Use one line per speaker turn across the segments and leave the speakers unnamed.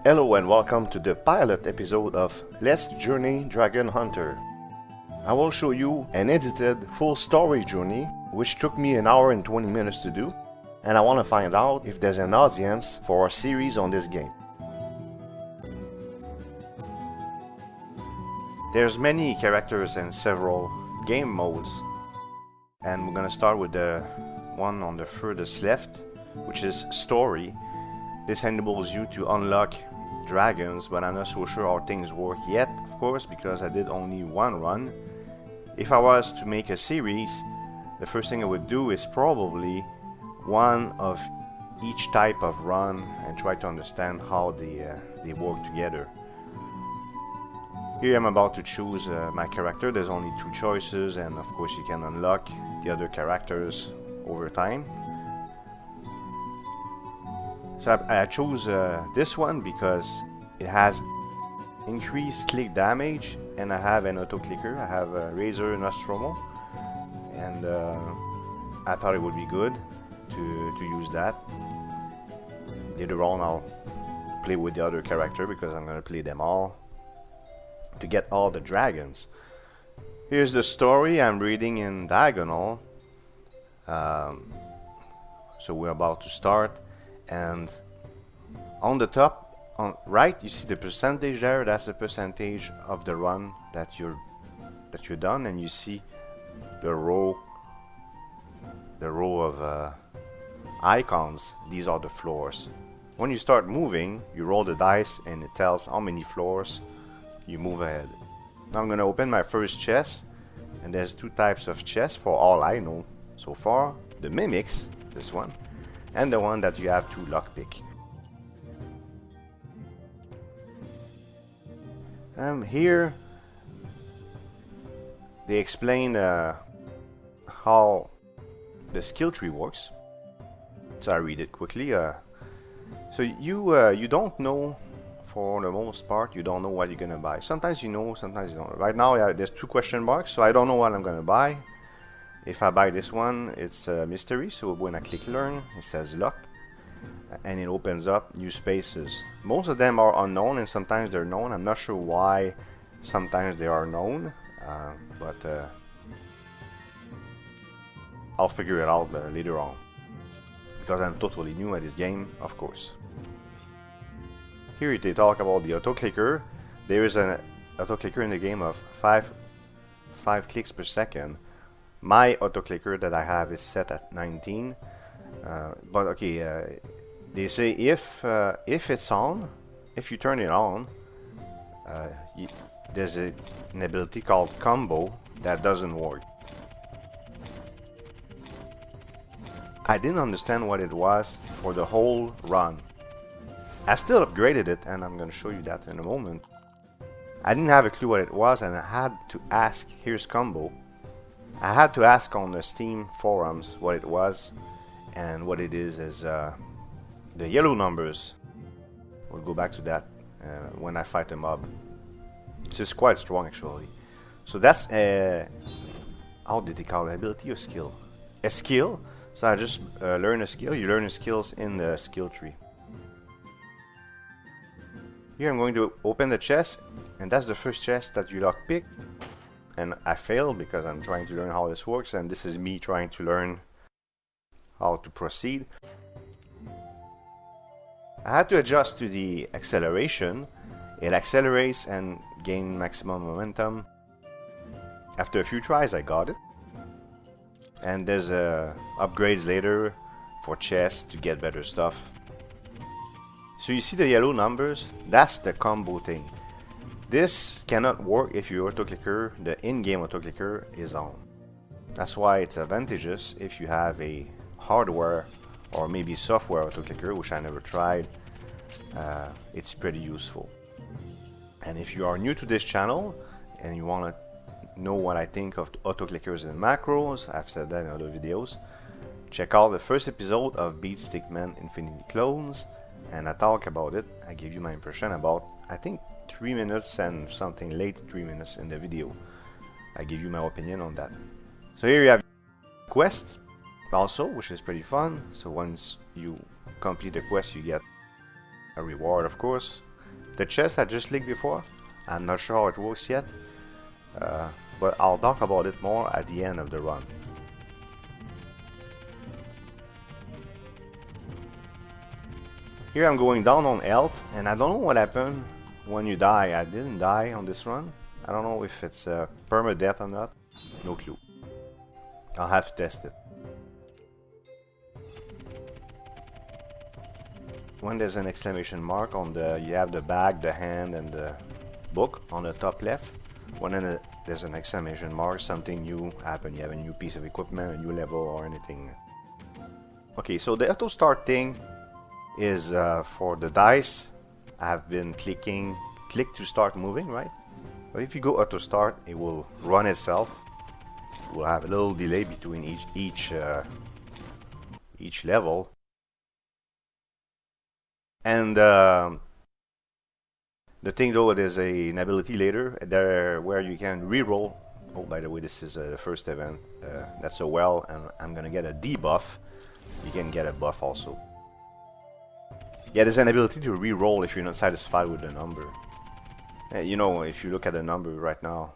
Hello and welcome to the pilot episode of Let's Journey Dragon Hunter. I will show you an edited full story journey which took me an hour and 20 minutes to do, and I want to find out if there's an audience for a series on this game. There's many characters and several game modes, and we're gonna start with the one on the furthest left, which is story. This enables you to unlock dragons, but I'm not so sure how things work yet, of course, because I did only one run. If I was to make a series, the first thing I would do is probably one of each type of run and try to understand how they work together. Here I'm about to choose my character. There's only two choices, and of course you can unlock the other characters over time. So I chose this one because it has increased click damage, and I have an auto clicker. I have a Razor Nostromo, and I thought it would be good to use that. Later on I'll play with the other character because I'm gonna play them all to get all the dragons. Here's the story. I'm reading in diagonal, so we're about to start. And on the top, on right, you see the percentage there. That's the percentage of the run that you're done, and you see the row of icons. These are the floors. When you start moving, you roll the dice, and it tells how many floors you move ahead. Now I'm gonna open my first chest, and there's two types of chests for all I know so far: the mimics, this one, and the one that you have to lockpick. Here they explain how the skill tree works. So I read it quickly. So you don't know, for the most part, you don't know what you're gonna buy. Sometimes you know, sometimes you don't. Right now there's two question marks, so I don't know what I'm gonna buy. If I buy this one, it's a mystery, so when I click learn, it says luck, and it opens up new spaces. Most of them are unknown, and sometimes they're known. I'm not sure why sometimes they are known, but I'll figure it out later on, because I'm totally new at this game, of course. Here they talk about the auto clicker. There is an auto clicker in the game of 5 clicks per second. My auto clicker that I have is set at 19, but okay, they say if it's on, if you turn it on, there's an ability called combo that doesn't work. I didn't understand what it was for the whole run. I still upgraded it, and I'm gonna show you that in a moment. I didn't have a clue what it was, and I had to ask. Here's combo. I had to ask on the Steam forums what it was, and what it is the yellow numbers. We'll go back to that when I fight a mob. This is quite strong actually. So that's a, how did they call it? Ability or skill? A skill. So I just learn a skill. You learn the skills in the skill tree. Here I'm going to open the chest, and that's the first chest that you lockpick. And I failed because I'm trying to learn how this works, and this is me trying to learn how to proceed. I had to adjust to the acceleration. It accelerates and gain maximum momentum. After a few tries I got it. And there's upgrades later for chests to get better stuff. So you see the yellow numbers? That's the combo thing. This cannot work if your auto-clicker, the in-game auto-clicker, is on. That's why it's advantageous if you have a hardware or maybe software auto-clicker, which I never tried. It's pretty useful. And if you are new to this channel and you want to know what I think of auto-clickers and macros, I've said that in other videos, check out the first episode of Beat Stickman Infinity Clones, and I talk about it. I give you my impression about, I think, 3 minutes and something late 3 minutes in the video. I give you my opinion on that. So here you have quest also, which is pretty fun. So once you complete the quest, you get a reward, of course. The chest I just clicked before, I'm not sure how it works yet, but I'll talk about it more at the end of the run. Here I'm going down on health, and I don't know what happened when you die. I didn't die on this run. I don't know if it's permadeath or not. No clue. I'll have to test it. When there's an exclamation mark on the, you have the bag, the hand, and the book on the top left. When there's an exclamation mark, something new happened. You have a new piece of equipment, a new level, or anything. Okay, so the auto start thing is for the dice. I've been click to start moving, right? But if you go auto start, it will run itself. It will have a little delay between each level. And the thing though, there's an ability later there where you can re-roll. Oh, by the way, this is the first event. That's a well, and I'm gonna get a debuff. You can get a buff also. Yeah, there's an ability to re-roll if you're not satisfied with the number. You know, if you look at the number right now,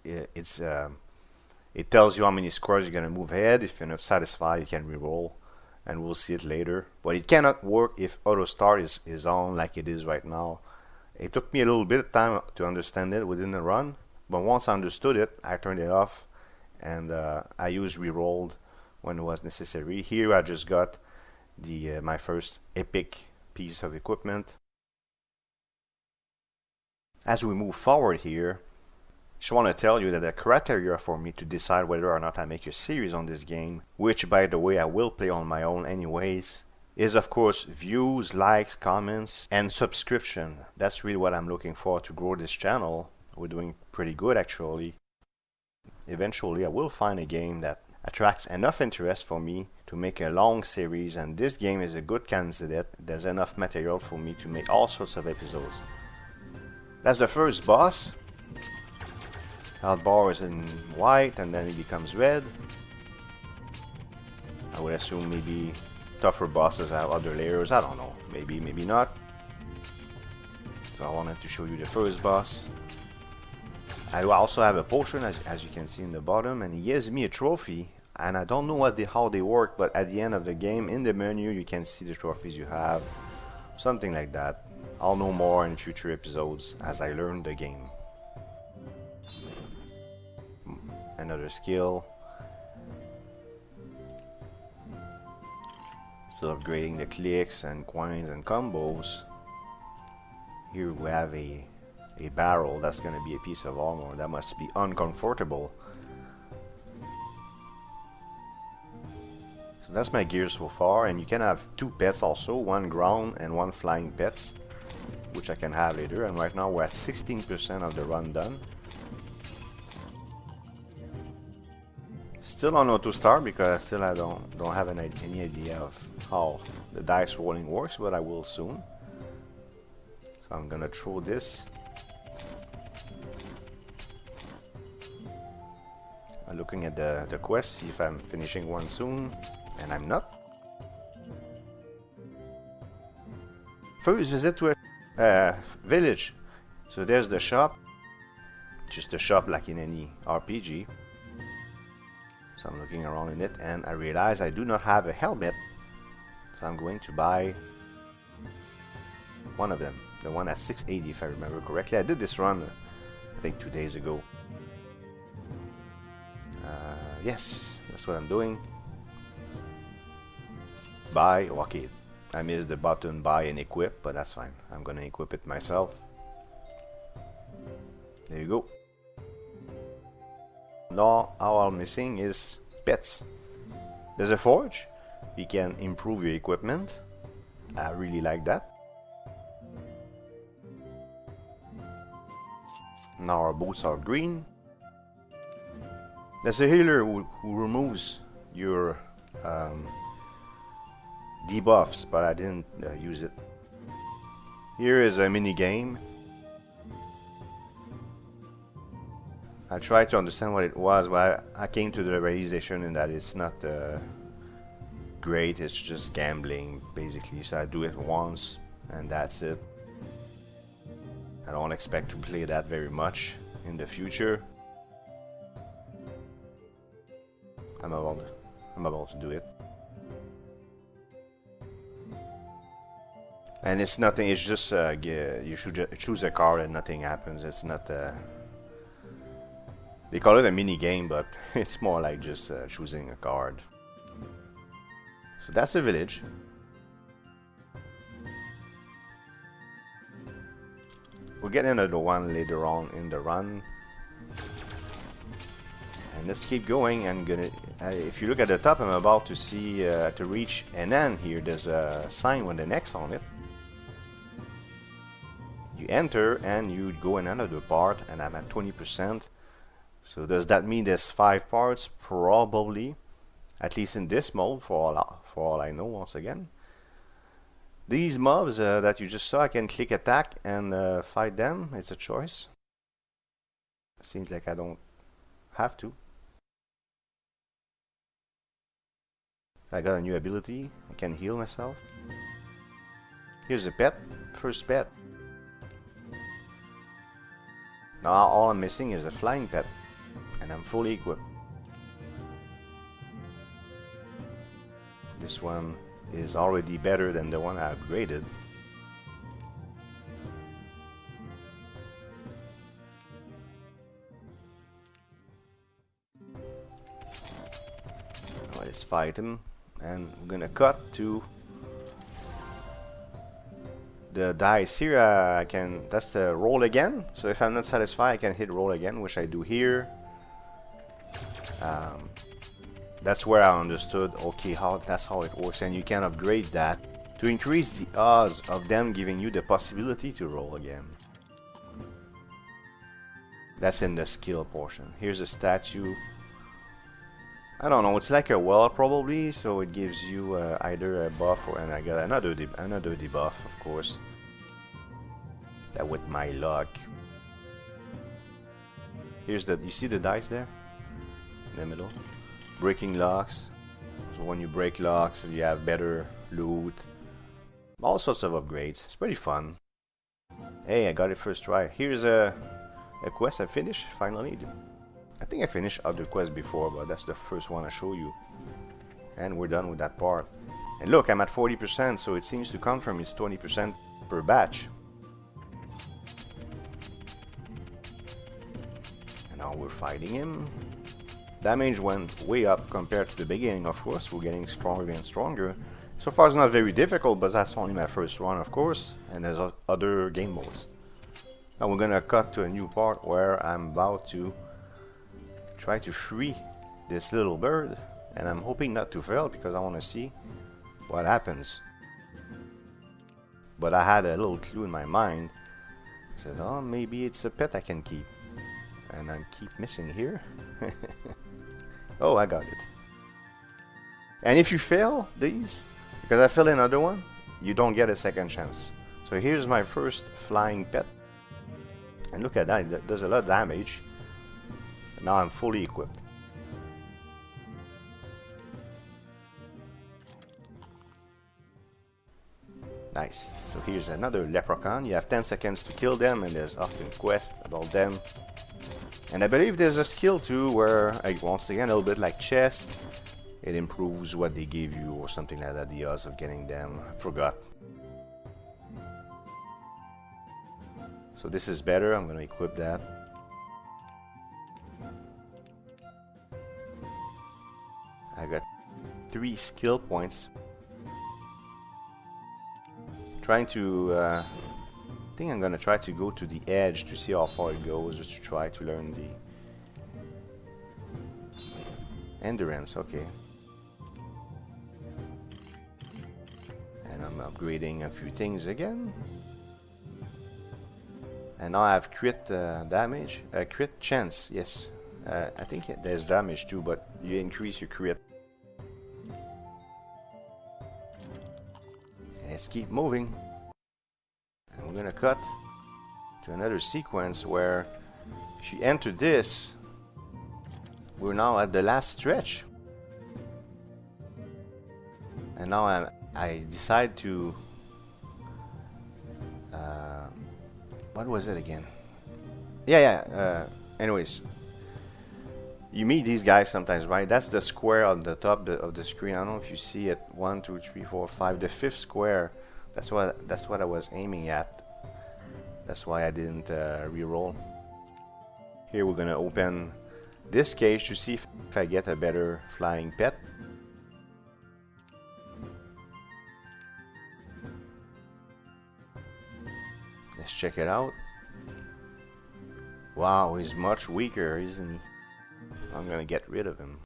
it tells you how many squares you're gonna move ahead. If you're not satisfied, you can re-roll, and we'll see it later. But it cannot work if auto start is on like it is right now. It took me a little bit of time to understand it within the run, but once I understood it, I turned it off, and I used re-rolled when it was necessary. Here I just got the my first epic piece of equipment. As we move forward here, I just want to tell you that the criteria for me to decide whether or not I make a series on this game, which by the way I will play on my own anyways, is of course views, likes, comments, and subscription. That's really what I'm looking for to grow this channel. We're doing pretty good actually. Eventually I will find a game that attracts enough interest for me to make a long series, and this game is a good candidate. There's enough material for me to make all sorts of episodes. That's the first boss. Health bar is in white and then it becomes red. I would assume maybe tougher bosses have other layers. I don't know. Maybe, maybe not. So I wanted to show you the first boss. I also have a potion, as you can see in the bottom, and he gives me a trophy. And I don't know how they work, but at the end of the game, in the menu, you can see the trophies you have. Something like that. I'll know more in future episodes as I learn the game. Another skill. Still upgrading the clicks and coins and combos. Here we have a barrel. That's gonna be a piece of armor. That must be uncomfortable. So that's my gear so far, and you can have two pets also, one ground and one flying pets, which I can have later. And right now we're at 16% of the run done. Still on auto start because I don't have any idea of how the dice rolling works, but I will soon. So I'm gonna throw this. I'm looking at the quest, see if I'm finishing one soon, and I'm not. First visit to a village. So there's the shop, just a shop like in any RPG. So I'm looking around in it and I realize I do not have a helmet. So I'm going to buy one of them. The one at 680 if I remember correctly. I did this run I think 2 days ago. Yes, that's what I'm doing. Buy. Okay, I missed the button buy and equip, but that's fine. I'm gonna equip it myself. There you go. Now all I'm missing is pets. There's a forge. You can improve your equipment. I really like that. Now our boots are green. There's a healer who removes your debuffs, but I didn't use it. Here is a mini game. I tried to understand what it was, but I came to the realization that it's not great. It's just gambling, basically. So I do it once, and that's it. I don't expect to play that very much in the future. I'm about to do it. And it's nothing, it's just you should choose a card and nothing happens. It's not they call it a mini game, but it's more like just choosing a card. So that's the village. We'll get another one later on in the run. And let's keep going. I'm gonna. If you look at the top, I'm about to see to reach an end here. There's a sign with an X on it. You enter and you go in another part, and I'm at 20%. So does that mean there's 5 parts? Probably, at least in this mode. For all I know, once again. These mobs that you just saw, I can click attack and fight them. It's a choice. Seems like I don't have to. I got a new ability. I can heal myself. Here's a pet. First pet. Now all I'm missing is a flying pet. And I'm fully equipped. This one is already better than the one I upgraded. Let's fight him, and we're gonna cut to the dice here. I can, that's the roll again. So if I'm not satisfied, I can hit roll again, which I do here. That's where I understood, okay, that's how it works, and you can upgrade that to increase the odds of them giving you the possibility to roll again. That's in the skill portion. Here's a statue. I don't know, it's like a well probably, so it gives you either a buff or, and I got another debuff, of course. That with my luck. Here's the, you see the dice there? In the middle? Breaking locks. So when you break locks, you have better loot. All sorts of upgrades. It's pretty fun. Hey, I got it first try. Here's a quest I finished, finally. I think I finished other quests before, but that's the first one I show you. And we're done with that part. And look, I'm at 40%, so it seems to confirm it's 20% per batch. And now we're fighting him. Damage went way up compared to the beginning, of course. We're getting stronger and stronger. So far it's not very difficult, but that's only my first run, of course. And there's other game modes. Now we're gonna cut to a new part where I'm about to try to free this little bird. And I'm hoping not to fail because I want to see what happens. But I had a little clue in my mind. I said, oh, maybe it's a pet I can keep. And I keep missing here. Oh, I got it. And if you fail these, because I failed another one, you don't get a second chance. So here's my first flying pet. And look at that, it does a lot of damage. Now I'm fully equipped. Nice. So here's another leprechaun. You have 10 seconds to kill them, and there's often quests about them. And I believe there's a skill too where, once again, a little bit like chest, it improves what they give you or something like that, the odds of getting them. I forgot. So this is better, I'm gonna equip that. I got 3 skill points. Trying to I think I'm gonna try to go to the edge to see how far it goes, just to try to learn the endurance. Okay. And I'm upgrading a few things again. And now I have crit damage, crit chance, yes. I think there's damage too, but you increase your crit. Let's keep moving. And we're gonna cut to another sequence where if you enter this, we're now at the last stretch. And now I decide to what was it again? Yeah. Anyways, you meet these guys sometimes, right? That's the square on the top of the screen. I don't know if you see it. 1, 2, 3, 4, 5. The fifth square. That's what I was aiming at. That's why I didn't re-roll. Here we're gonna open this cage to see if I get a better flying pet. Let's check it out. Wow, he's much weaker, isn't he? I'm gonna get rid of him.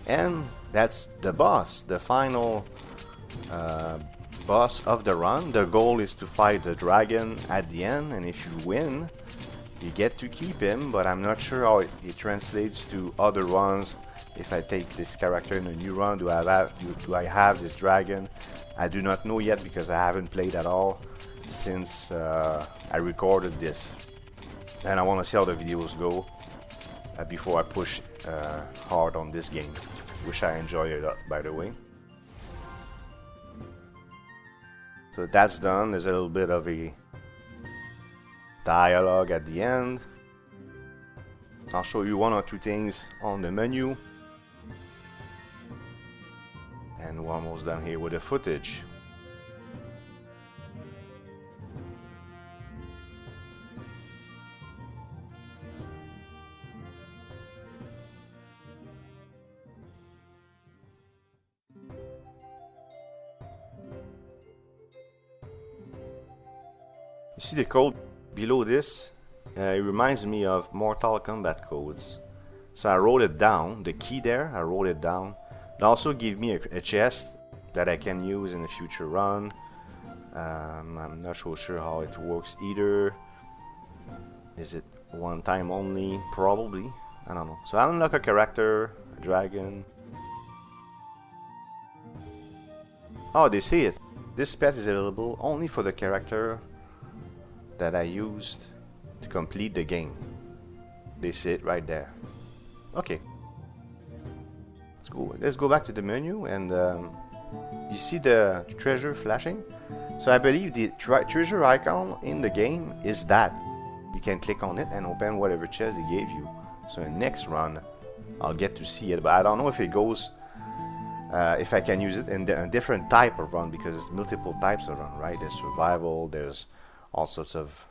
And that's the boss, the final boss of the run. The goal is to fight the dragon at the end, and if you win, you get to keep him, but I'm not sure how it translates to other runs. If I take this character in a new run, do I have this dragon? I do not know yet because I haven't played at all since I recorded this. And I want to see how the videos go before I push hard on this game, which I enjoy a lot, by the way. So that's done. There's a little bit of a dialogue at the end. I'll show you 1 or 2 things on the menu. And we're almost done here with the footage. You see the code below this? It reminds me of Mortal Kombat codes. So I wrote it down, the key there, I wrote it down. It also gives me a chest that I can use in a future run. I'm not so sure how it works either. Is it one time only? Probably. I don't know. So I unlock a character, a dragon. Oh, they see it. This pet is available only for the character that I used to complete the game. They see it right there. Okay. Let's go back to the menu, and you see the treasure flashing? So I believe the treasure icon in the game is that. You can click on it and open whatever chest it gave you. So in next run, I'll get to see it, but I don't know if it goes, if I can use it in a different type of run, because there's multiple types of run, right? There's survival, there's all sorts of...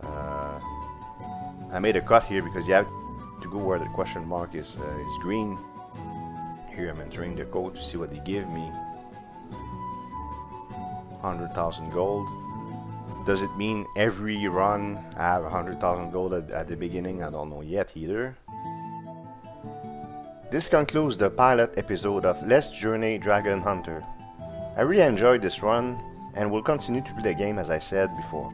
I made a cut here because you have to go where the question mark is green. Here I'm entering the code to see what they give me. 100,000 gold. Does it mean every run I have 100,000 gold at the beginning? I don't know yet either. This concludes the pilot episode of Let's Journey Dragon Hunter. I really enjoyed this run and will continue to play the game as I said before.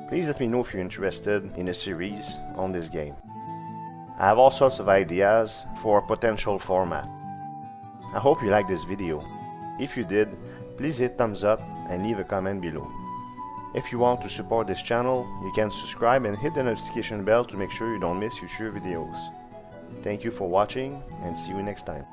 Please let me know if you're interested in a series on this game. I have all sorts of ideas for a potential format. I hope you liked this video. If you did, please hit thumbs up and leave a comment below. If you want to support this channel, you can subscribe and hit the notification bell to make sure you don't miss future videos. Thank you for watching and see you next time.